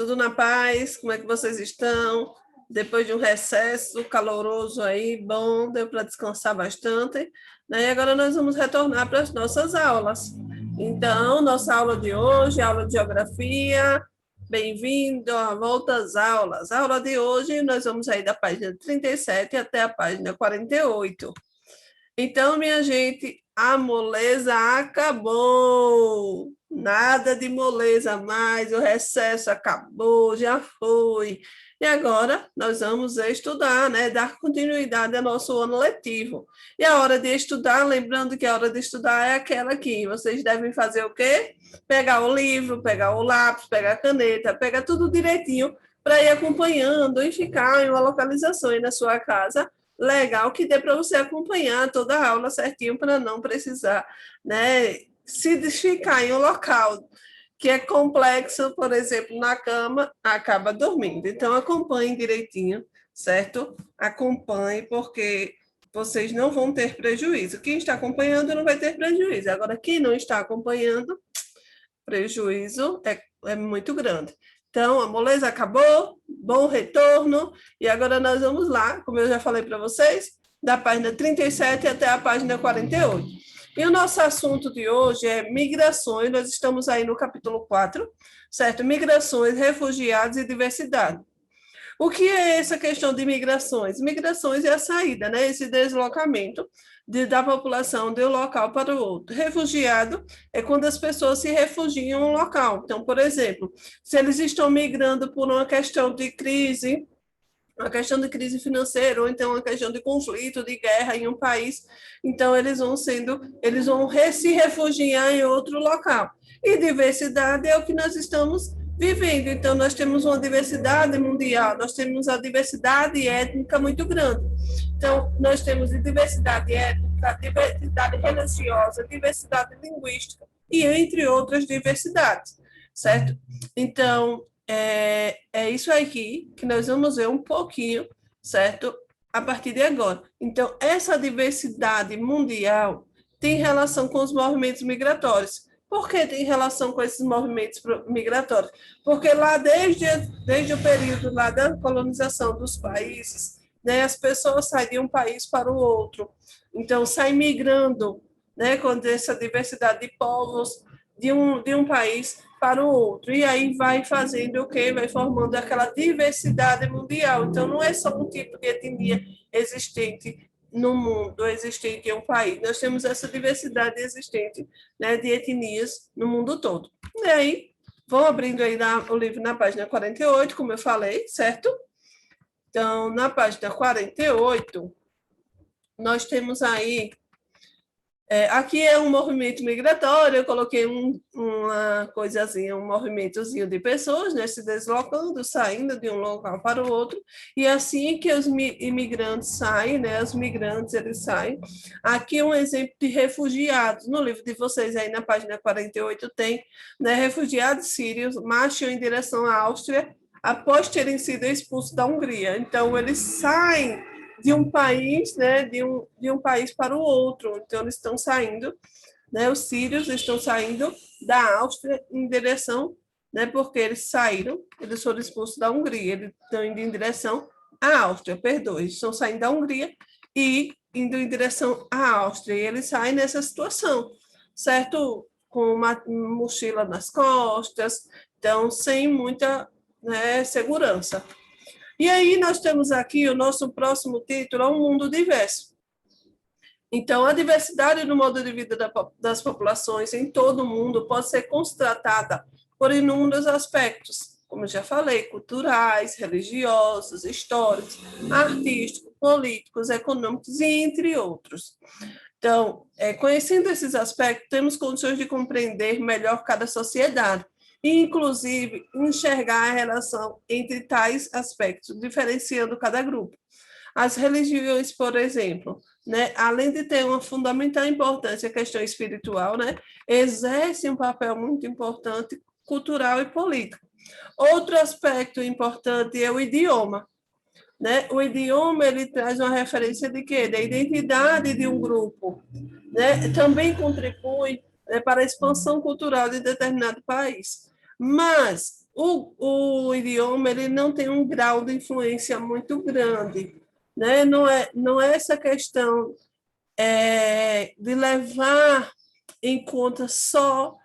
Tudo na paz? Como é que vocês estão? Depois de um recesso caloroso aí, bom, deu para descansar bastante, né? E agora nós vamos retornar para as nossas aulas. Então, nossa aula de hoje, aula de geografia, bem-vindo à volta às aulas. A aula de hoje, nós vamos aí da página 37 até a página 48. Então, minha gente, a moleza acabou. Nada de moleza mais, o recesso acabou, já foi. E agora nós vamos estudar, né? Dar continuidade ao nosso ano letivo. E a hora de estudar, lembrando que a hora de estudar é aquela que vocês devem fazer o quê? Pegar o livro, pegar o lápis, pegar a caneta, pegar tudo direitinho para ir acompanhando e ficar em uma localização aí na sua casa legal que dê para você acompanhar toda a aula certinho para não precisar, né, se desficar em um local que é complexo, por exemplo, na cama, acaba dormindo. Então, acompanhe direitinho, certo? Acompanhe, porque vocês não vão ter prejuízo. Quem está acompanhando não vai ter prejuízo. Agora, quem não está acompanhando, prejuízo é muito grande. Então, a moleza acabou, bom retorno, e agora nós vamos lá, como eu já falei para vocês, da página 37 até a página 48. E o nosso assunto de hoje é migrações, nós estamos aí no capítulo 4, certo? Migrações, refugiados e diversidade. O que é essa questão de migrações? Migrações é a saída, né? Esse deslocamento da população de um local para o outro. Refugiado é quando as pessoas se refugiam em um local. Então, por exemplo, se eles estão migrando por uma questão de crise, uma questão de crise financeira, ou então uma questão de conflito, de guerra em um país, então eles vão se refugiar em outro local. E diversidade é o que nós estamos vivendo. Então, nós temos uma diversidade mundial, nós temos a diversidade étnica muito grande. Então, nós temos diversidade étnica, diversidade religiosa, diversidade linguística, e entre outras diversidades, certo? Então, é isso aqui que nós vamos ver um pouquinho, certo? A partir de agora. Então, essa diversidade mundial tem relação com os movimentos migratórios. Por que tem relação com esses movimentos migratórios? Porque lá, desde o período lá da colonização dos países, né, as pessoas saem de um país para o outro. Então, saem migrando, né, com essa diversidade de povos de um país para o outro. E aí vai fazendo o quê? Vai formando aquela diversidade mundial. Então, não é só um tipo de etnia existente no mundo, existente em um país. Nós temos essa diversidade existente, né, de etnias no mundo todo. E aí, vão abrindo aí o livro na página 48, como eu falei, certo? Então, na página 48, nós temos aí aqui é um movimento migratório, eu coloquei uma coisazinha, um movimentozinho de pessoas, né, se deslocando, saindo de um local para o outro, e assim que os imigrantes saem, né, os migrantes, eles saem. Aqui um exemplo de refugiados, no livro de vocês, aí na página 48 tem, né, refugiados sírios marcham em direção à Áustria após terem sido expulsos da Hungria. Então, eles saem de um país, né, de um país para o outro. Então, eles estão saindo, né, os sírios estão saindo da Áustria em direção, né, porque eles saíram, eles foram expulsos da Hungria, eles estão indo em direção à Áustria, perdoe, eles estão saindo da Hungria e indo em direção à Áustria, e eles saem nessa situação, certo? Com uma mochila nas costas, então, sem muita, né, segurança. E aí nós temos aqui o nosso próximo título, é um mundo diverso. Então, a diversidade no modo de vida das populações em todo o mundo pode ser constatada por inúmeros aspectos, como eu já falei, culturais, religiosos, históricos, artísticos, políticos, econômicos e entre outros. Então, conhecendo esses aspectos, temos condições de compreender melhor cada sociedade e, inclusive, enxergar a relação entre tais aspectos, diferenciando cada grupo. As religiões, por exemplo, né, além de ter uma fundamental importância a questão espiritual, né, exercem um papel muito importante cultural e político. Outro aspecto importante é o idioma. Né? O idioma ele traz uma referência de quê? Da identidade de um grupo. Né? Também contribui, né, para a expansão cultural de determinado país. Mas o idioma ele não tem um grau de influência muito grande, né? Não é essa questão de levar em conta só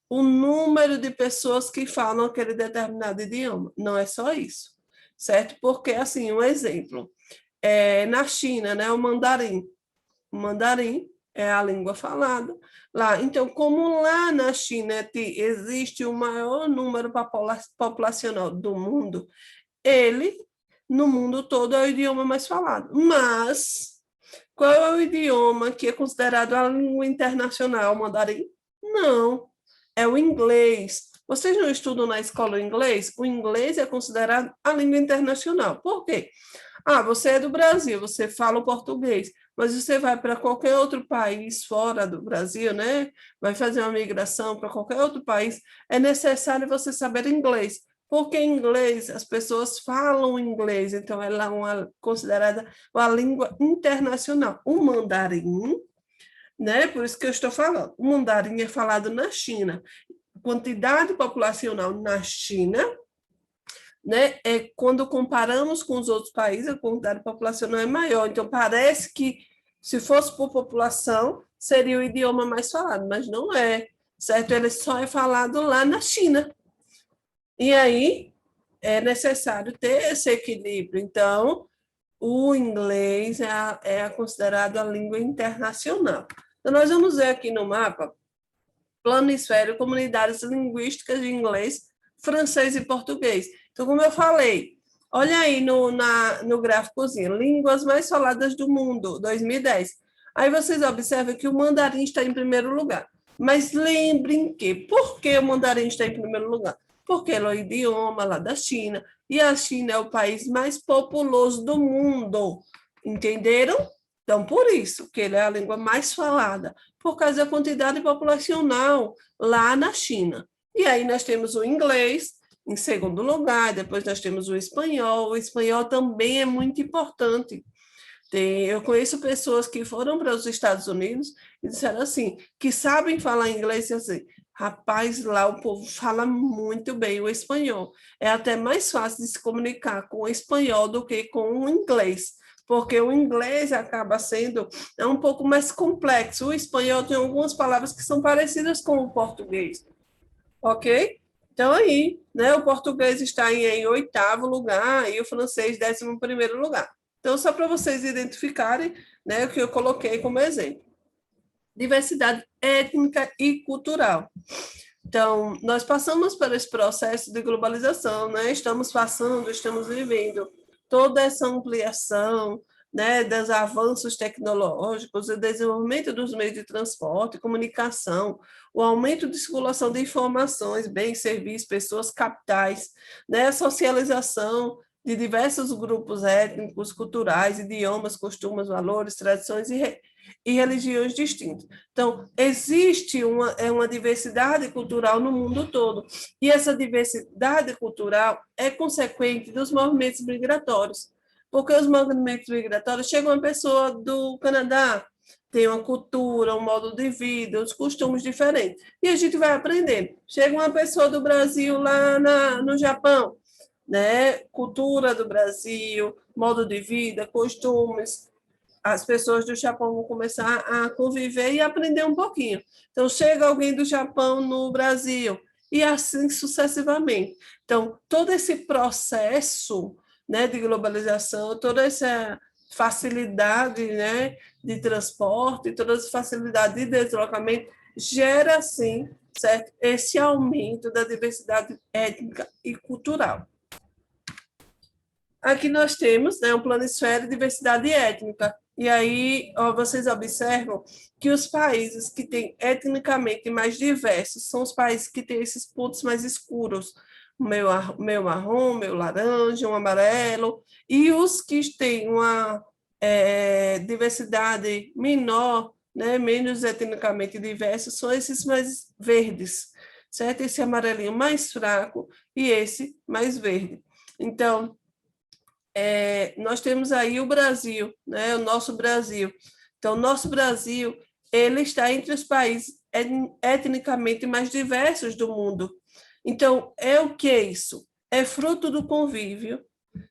o número de pessoas que falam aquele determinado idioma. Não é só isso, certo? Porque, assim, um exemplo, na China, né, o mandarim. O mandarim é a língua falada lá. Então, como lá na China existe o maior número populacional do mundo, ele, no mundo todo, é o idioma mais falado. Mas, qual é o idioma que é considerado a língua internacional, o mandarim? Não, é o inglês. Vocês não estudam na escola o inglês? O inglês é considerado a língua internacional. Por quê? Ah, você é do Brasil, você fala o português, mas você vai para qualquer outro país fora do Brasil, né? Vai fazer uma migração para qualquer outro país, é necessário você saber inglês, porque em inglês as pessoas falam inglês, então ela é considerada uma língua internacional. O mandarim, né? Por isso que eu estou falando, o mandarim é falado na China. Quantidade populacional na China, né? Quando comparamos com os outros países, a quantidade populacional é maior. Então, parece que, se fosse por população, seria o idioma mais falado, mas não é, certo? Ele só é falado lá na China. E aí, é necessário ter esse equilíbrio. Então, o inglês é considerado a língua internacional. Então, nós vamos ver aqui no mapa, planisfério, comunidades linguísticas de inglês, francês e português. Então, como eu falei, olha aí no gráficozinho, línguas mais faladas do mundo, 2010. Aí vocês observam que o mandarim está em primeiro lugar. Mas lembrem que, por que o mandarim está em primeiro lugar? Porque ele é o idioma lá da China, e a China é o país mais populoso do mundo. Entenderam? Então, por isso que ele é a língua mais falada, por causa da quantidade populacional lá na China. E aí nós temos o inglês em segundo lugar, depois nós temos o espanhol também é muito importante. Eu conheço pessoas que foram para os Estados Unidos e disseram assim, que sabem falar inglês e assim, rapaz, lá o povo fala muito bem o espanhol. É até mais fácil de se comunicar com o espanhol do que com o inglês, porque o inglês acaba sendo um pouco mais complexo. O espanhol tem algumas palavras que são parecidas com o português, ok? Então, aí, né, o português está em oitavo lugar e o francês, 11º lugar. Então, só para vocês identificarem, né, o que eu coloquei como exemplo. Diversidade étnica e cultural. Então, nós passamos por esse processo de globalização, né? Estamos vivendo toda essa ampliação, né, dos avanços tecnológicos, o desenvolvimento dos meios de transporte, comunicação, o aumento de circulação de informações, bens, serviços, pessoas, capitais, né, a socialização de diversos grupos étnicos, culturais, idiomas, costumes, valores, tradições e religiões distintas. Então, existe uma diversidade cultural no mundo todo, e essa diversidade cultural é consequente dos movimentos migratórios, porque os movimentos migratórios chegam uma pessoa do Canadá, tem uma cultura, um modo de vida, os costumes diferentes, e a gente vai aprendendo. Chega uma pessoa do Brasil lá no Japão, né? Cultura do Brasil, modo de vida, costumes, as pessoas do Japão vão começar a conviver e aprender um pouquinho. Então, chega alguém do Japão no Brasil, e assim sucessivamente. Então, todo esse processo, né, de globalização, toda essa facilidade, né, de transporte, toda essa facilidade de deslocamento, gera, sim, certo? Esse aumento da diversidade étnica e cultural. Aqui nós temos, né, um planisfério de diversidade étnica. E aí vocês observam que os países que têm etnicamente mais diversos são os países que têm esses pontos mais escuros, meio marrom, meio laranja, um amarelo, e os que têm uma diversidade menor, né, menos etnicamente diversos, são esses mais verdes, certo? Esse amarelinho mais fraco e esse mais verde. Então, nós temos aí o Brasil, né, o nosso Brasil. Então, o nosso Brasil, ele está entre os países etnicamente mais diversos do mundo. Então, é o que é isso? É fruto do convívio,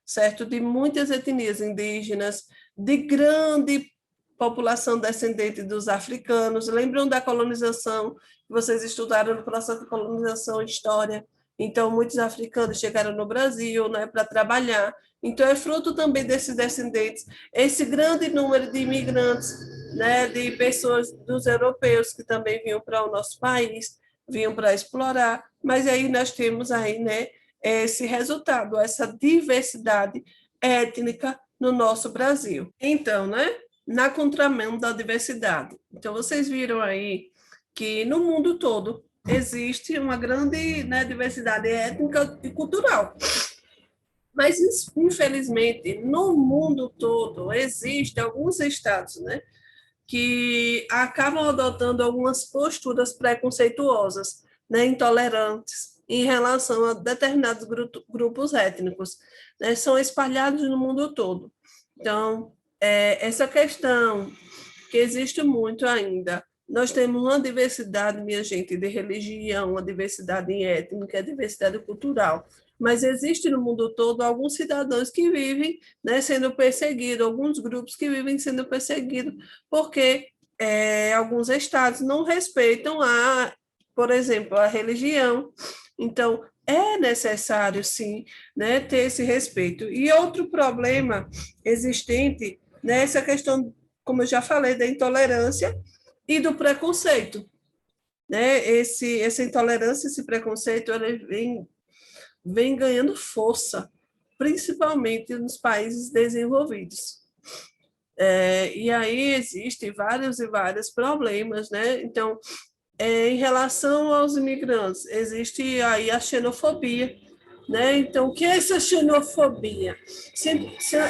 certo? De muitas etnias indígenas, de grande população descendente dos africanos. Lembram da colonização? Vocês estudaram no processo de colonização, história. Então, muitos africanos chegaram no Brasil, né, para trabalhar. Então, é fruto também desses descendentes, esse grande número de imigrantes, né, de pessoas dos europeus que também vinham para o nosso país, vinham para explorar. Mas aí nós temos aí, né, esse resultado, essa diversidade étnica no nosso Brasil. Então, né, na contramão da diversidade. Então, vocês viram aí que no mundo todo existe uma grande, né, diversidade étnica e cultural. Mas, infelizmente, no mundo todo, existem alguns estados, né, que acabam adotando algumas posturas preconceituosas, né, intolerantes, em relação a determinados grupos étnicos, né, são espalhados no mundo todo. Então, essa questão que existe muito ainda. Nós temos uma diversidade, minha gente, de religião, uma diversidade étnica, diversidade cultural. Mas existe no mundo todo alguns cidadãos que vivem, né, sendo perseguidos, alguns grupos que vivem sendo perseguidos, porque alguns estados não respeitam por exemplo, a religião. Então, é necessário, sim, né, ter esse respeito. E outro problema existente nessa questão, como eu já falei, da intolerância e do preconceito. Né? Essa intolerância, esse preconceito, ele vem ganhando força, principalmente nos países desenvolvidos. E aí existem vários e vários problemas, né? Então, em relação aos imigrantes, existe aí a xenofobia, né? Então, o que é essa xenofobia?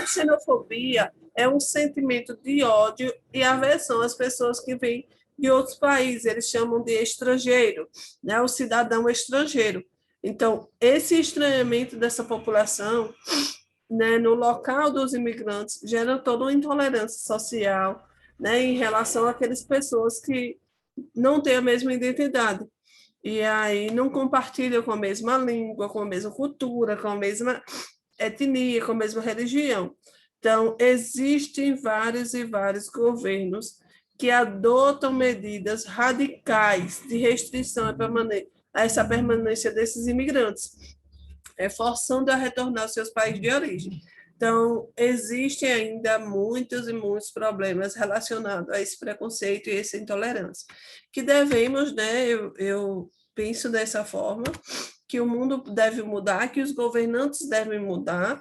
Xenofobia é um sentimento de ódio e aversão às pessoas que vêm de outros países, eles chamam de estrangeiro, né? O cidadão estrangeiro. Então, esse estranhamento dessa população, né, no local dos imigrantes gera toda uma intolerância social, né, em relação àquelas pessoas que não têm a mesma identidade. E aí não compartilham com a mesma língua, com a mesma cultura, com a mesma etnia, com a mesma religião. Então, existem vários e vários governos que adotam medidas radicais de restrição a essa permanência desses imigrantes, forçando a retornar aos seus países de origem. Então, existem ainda muitos e muitos problemas relacionados a esse preconceito e essa intolerância, que devemos, né, eu penso dessa forma, que o mundo deve mudar, que os governantes devem mudar,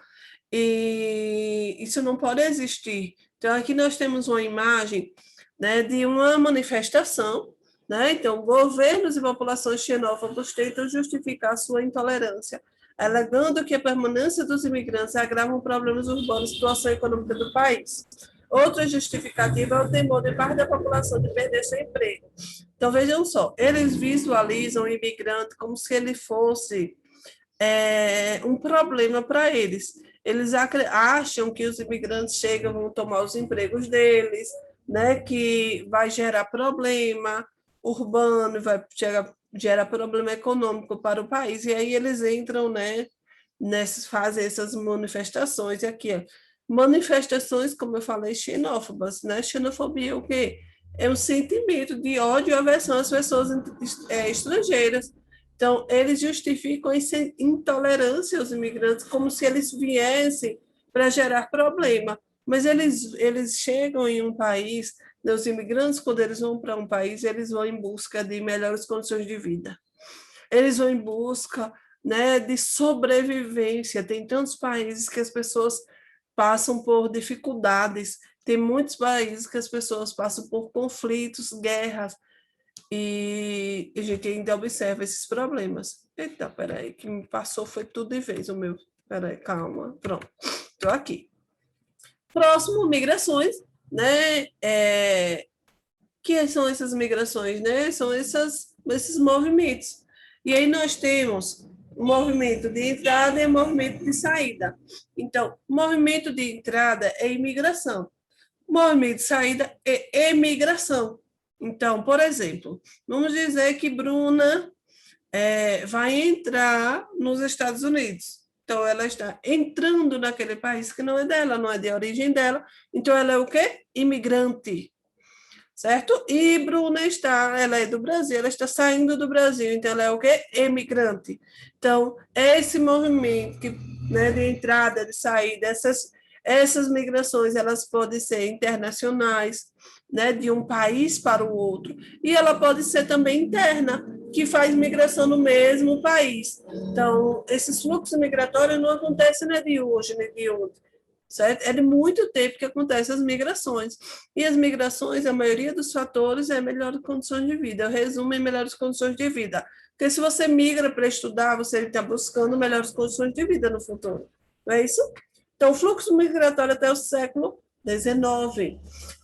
e isso não pode existir. Então, aqui nós temos uma imagem, né, de uma manifestação, né? Então, governos e populações xenófobos tentam justificar sua intolerância, alegando que a permanência dos imigrantes agrava problemas urbanos e situação econômica do país. Outra justificativa é o temor de parte da população de perder seu emprego. Então, vejam só, eles visualizam o imigrante como se ele fosse um problema para eles. Eles acham que os imigrantes chegam, vão tomar os empregos deles, né, que vai gerar problema urbano, vai gerar problema econômico para o país, e aí eles entram, né, fazem essas manifestações, e aqui, ó, manifestações, como eu falei, xenófobas, né, xenofobia é o quê? É um sentimento de ódio e aversão às pessoas estrangeiras. Então, eles justificam essa intolerância aos imigrantes como se eles viessem para gerar problema. Mas eles chegam em um país, né, os imigrantes, quando eles vão para um país, eles vão em busca de melhores condições de vida. Eles vão em busca, né, de sobrevivência. Tem tantos países que as pessoas passam por dificuldades, tem muitos países que as pessoas passam por conflitos, guerras, e a gente ainda observa esses problemas. Eita, peraí, que me passou foi tudo de vez o meu. Peraí, calma, pronto, estou aqui. Próximo, migrações, né? Que são essas migrações, né? São esses movimentos. E aí nós temos o movimento de entrada e o movimento de saída. Então, o movimento de entrada é imigração. O movimento de saída é emigração. Então, por exemplo, vamos dizer que Bruna vai entrar nos Estados Unidos. Então, ela está entrando naquele país que não é dela, não é de origem dela. Então, ela é o quê? Imigrante, certo? E Bruna ela é do Brasil, ela está saindo do Brasil, então ela é o quê? Emigrante. Então, esse movimento que, né, de entrada, de saída, essas migrações, elas podem ser internacionais, né, de um país para o outro, e ela pode ser também interna, que faz migração no mesmo país. Então, esses fluxos migratórios não acontecem, né, de hoje, nem de ontem, certo? É de muito tempo que acontecem as migrações. E as migrações, a maioria dos fatores é melhores condições de vida. Eu resumo em melhores condições de vida. Porque se você migra para estudar, você está buscando melhores condições de vida no futuro. Não é isso? Então, o fluxo migratório até o século XIX.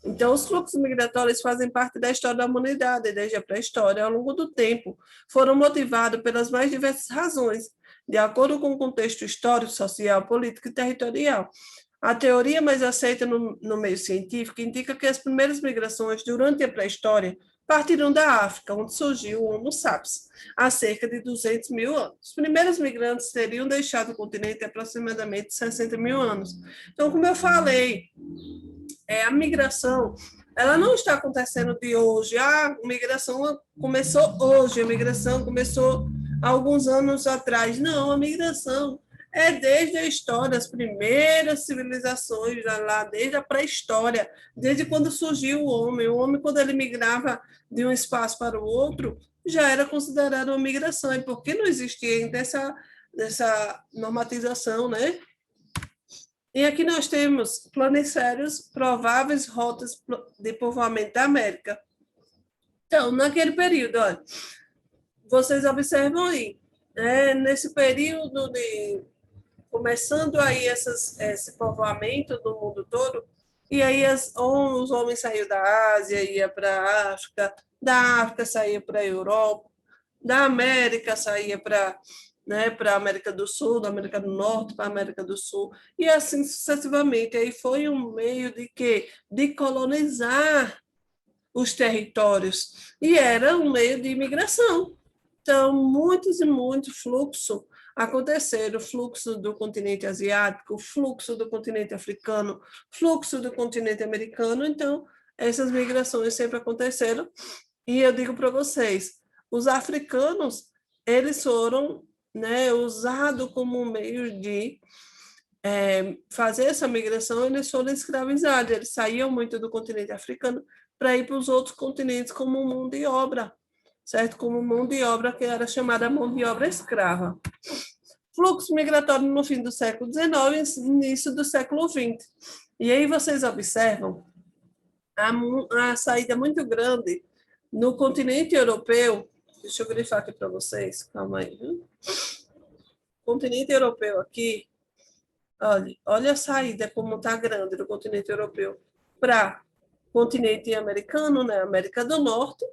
Então, os fluxos migratórios fazem parte da história da humanidade, desde a pré-história, ao longo do tempo. Foram motivados pelas mais diversas razões, de acordo com o contexto histórico, social, político e territorial. A teoria mais aceita no meio científico indica que as primeiras migrações durante a pré-história partiram da África, onde surgiu o Homo sapiens, há cerca de 200 mil anos. Os primeiros migrantes teriam deixado o continente há aproximadamente 60 mil anos. Então, como eu falei, a migração ela não está acontecendo de hoje. A migração começou hoje, a migração começou há alguns anos atrás. Não, a migração é desde a história, as primeiras civilizações, lá desde a pré-história, desde quando surgiu o homem. O homem, quando ele migrava de um espaço para o outro, já era considerado uma migração, e porque não existia ainda essa normatização, né? E aqui nós temos planisférios, prováveis rotas de povoamento da América. Então, naquele período, olha, vocês observam aí, nesse período de começando aí esse povoamento do mundo todo, e aí os homens saíram da Ásia, ia para a África, da África saía para a Europa, da América saía para, né, para a América do Sul, da América do Norte para a América do Sul, e assim sucessivamente. Aí foi um meio de quê? De colonizar os territórios, e era um meio de imigração. Então, muitos e muitos fluxos aconteceram, fluxo do continente asiático, fluxo do continente africano, fluxo do continente americano. Então, essas migrações sempre aconteceram. E eu digo para vocês, os africanos, eles foram, né, usados como um meio de fazer essa migração, eles foram escravizados, eles saíam muito do continente africano para ir para os outros continentes como mão de obra, certo? Como mão de obra que era chamada mão de obra escrava. Fluxo migratório no fim do século XIX e início do século XX. E aí vocês observam a saída muito grande no continente europeu. Deixa eu grifar aqui para vocês, calma aí. Viu? Continente europeu aqui, olha a saída como está grande do continente europeu para continente americano, né, América do Norte.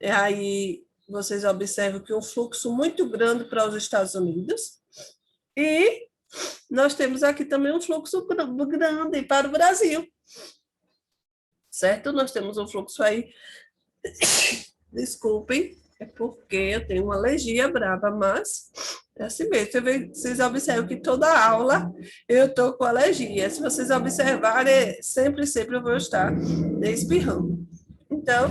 E aí vocês observam que um fluxo muito grande para os Estados Unidos. E nós temos aqui também um fluxo grande para o Brasil. Certo? Nós temos um fluxo aí. Desculpem, é porque eu tenho uma alergia brava, mas é assim mesmo. Vocês observam que toda aula eu estou com alergia. Se vocês observarem, sempre eu vou estar espirrando. Então,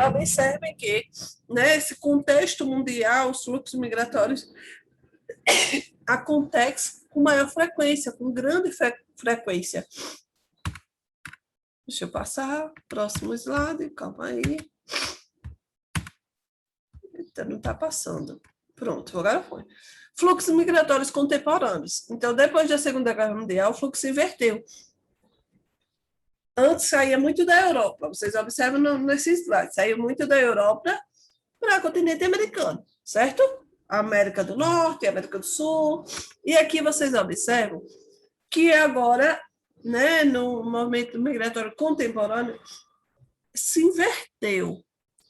observem que nesse contexto mundial, os fluxos migratórios acontecem com maior frequência, com grande frequência. Deixa eu passar, próximo slide, calma aí. Eita, não está passando. Pronto, agora foi. Fluxos migratórios contemporâneos. Então, depois da Segunda Guerra Mundial, o fluxo se inverteu. Antes saía muito da Europa, vocês observam nesse slide, saiu muito da Europa para o continente americano, certo? América do Norte, América do Sul. E aqui vocês observam que agora, né, no movimento migratório contemporâneo, se inverteu.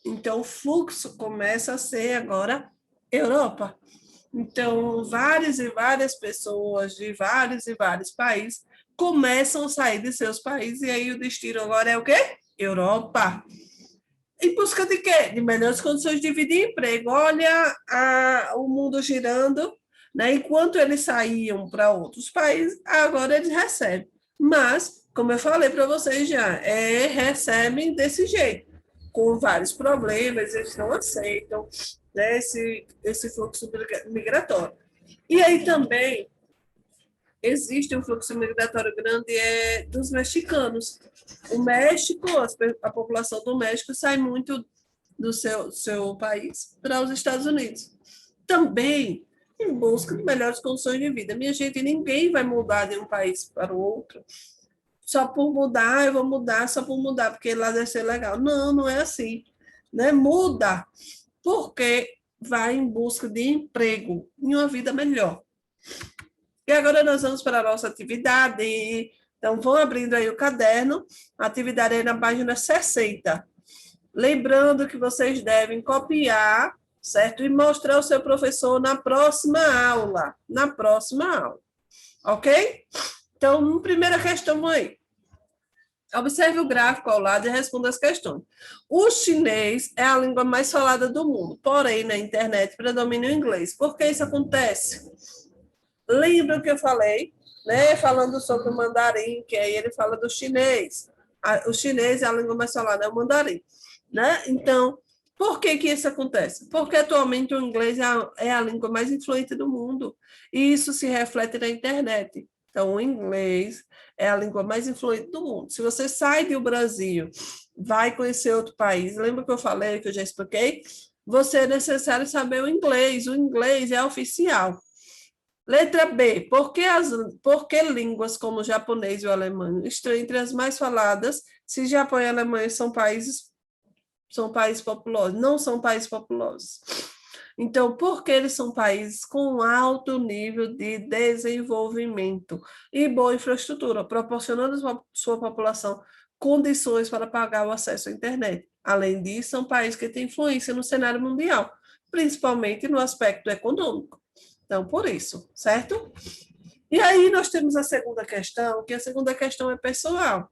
Então, o fluxo começa a ser agora Europa. Então, várias e várias pessoas de vários e vários países começam a sair de seus países, e aí o destino agora é o quê? Europa. Em busca de quê? De melhores condições de vida e emprego. Olha o mundo girando, né? Enquanto eles saíam para outros países, agora eles recebem. Mas, como eu falei para vocês já, recebem desse jeito, com vários problemas, eles não aceitam, né, esse fluxo migratório. E aí também existe um fluxo migratório grande dos mexicanos. O México, a população do México sai muito do seu país para os Estados Unidos. Também em busca de melhores condições de vida. Minha gente, ninguém vai mudar de um país para o outro só por mudar, eu vou mudar só por mudar, porque lá deve ser legal. Não, não é assim. Né? Muda porque vai em busca de emprego, em uma vida melhor. E agora nós vamos para a nossa atividade. Então, vão abrindo aí o caderno, a atividade é na página 60. Lembrando que vocês devem copiar, certo? E mostrar ao seu professor na próxima aula. Na próxima aula. Ok? Então, primeira questão aí. Observe o gráfico ao lado e responda as questões. O chinês é a língua mais falada do mundo, porém, na internet predomina o inglês. Por que isso acontece? Lembra o que eu falei, né? Falando sobre o mandarim, que aí ele fala do chinês. O chinês é a língua mais falada, é o mandarim, né? Então, por que que isso acontece? Porque atualmente o inglês é a língua mais influente do mundo, e isso se reflete na internet. Então, o inglês é a língua mais influente do mundo. Se você sai do Brasil, vai conhecer outro país, lembra que eu falei, que eu já expliquei? Você é necessário saber o inglês é oficial. Letra B. Por que línguas como o japonês e o alemão estão entre as mais faladas se Japão e Alemanha são países populosos? Não são países populosos. Então, porque eles são países com alto nível de desenvolvimento e boa infraestrutura, proporcionando à sua população condições para pagar o acesso à internet. Além disso, são países que têm influência no cenário mundial, principalmente no aspecto econômico. Então, por isso, certo? E aí nós temos a segunda questão, que a segunda questão é pessoal.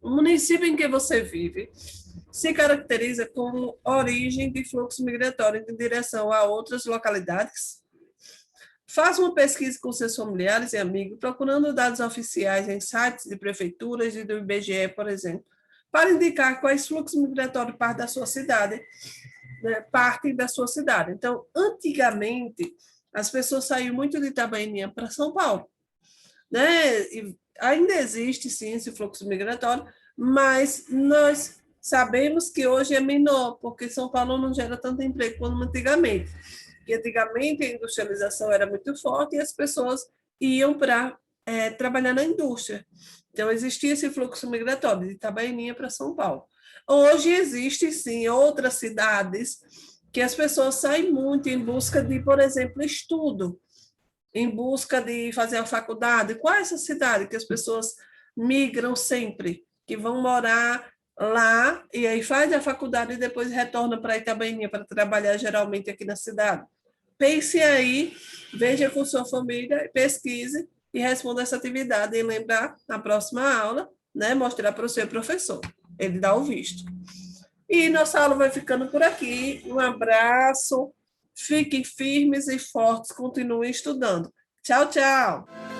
O município em que você vive se caracteriza como origem de fluxo migratório em direção a outras localidades? Faça uma pesquisa com seus familiares e amigos, procurando dados oficiais em sites de prefeituras e do IBGE, por exemplo, para indicar quais fluxos migratórios partem da sua cidade, né, partem da sua cidade. Então, antigamente, as pessoas saíam muito de Itabaianinha para São Paulo, né? E ainda existe, sim, esse fluxo migratório, mas nós sabemos que hoje é menor, porque São Paulo não gera tanto emprego como antigamente. E antigamente a industrialização era muito forte e as pessoas iam para trabalhar na indústria. Então, existia esse fluxo migratório de Itabaianinha para São Paulo. Hoje existe, sim, outras cidades que as pessoas saem muito em busca de, por exemplo, estudo, em busca de fazer a faculdade. Qual é essa cidade que as pessoas migram sempre, que vão morar lá e aí faz a faculdade e depois retorna para Itabaianinha para trabalhar geralmente aqui na cidade? Pense aí, veja com sua família, pesquise e responda essa atividade e lembrar na próxima aula, né, mostrar para o seu professor. Ele dá o visto. E nossa aula vai ficando por aqui. Um abraço, fiquem firmes e fortes, continuem estudando. Tchau, tchau!